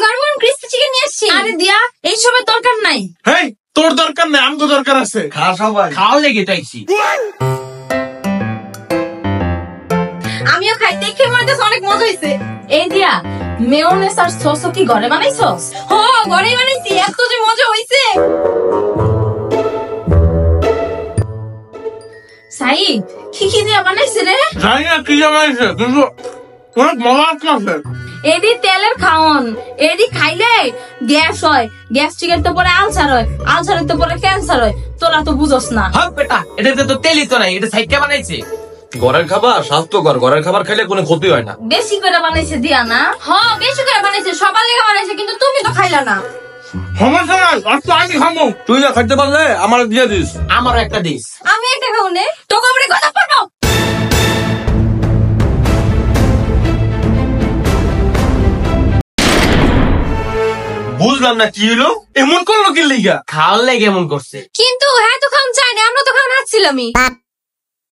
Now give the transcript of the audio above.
গরম গরম crispy chicken নিয়ে আসছি। আরে দিয়া এইসবের দরকার নাই। হেই তোর দরকার নেই, আমগো দরকার আছে। খা সবাই, খাওয়া লেগে চাইছি। আমিও খাই, দেখে মনে হচ্ছে অনেক মজা হয়েছে। এই দিয়া মেয়োনেজ আর সস কি ঘরে বানাইছস? হ, ঘরেই বানাইছি, এত যে মজা হয়েছে। সাইদ কি দিয়া বানাইছে রে? জানি না কি জানাইছে, কিন্তু অনেক মজা আছে। এডি তেলের খাওন, এডি খাইলে গ্যাস হয়, গ্যাস্ট্রিকের তো পরে আলসার হয়, আলসারের তো পরে ক্যান্সার হয়। তোরা তো বুঝস না। হ্যাঁ বেটা, এটাতে তো তেলই তো নাই, এটা সাইডটা বানাইছে। ঘরের খাবার স্বাস্থ্যকর, ঘরের খাবার খাইলে কোনো ক্ষতি হয় না। বেশি করে বানাইছে দিয়া না? হ, বেশি করে বানাইছে, সবার লেগে বানাইছে, কিন্তু তুমি তো খাইলা না। সমস্যা নাই, আজকে আমি খাবো। তুই না খাইতে পারলে আমার দিয়ে দিস। আমারও একটা দিস। আমি একটা খাবো নে, তোকে উপরে কথা পড়বো। বুঝলাম না কি হলো, এমন করলো কি লিগা? খাওয়ার লেগে এমন করছে। কিন্তু হ্যাঁ তো খাওয়ান চাই না, আমরা তো খাওয়ান হাঁটছিলামই।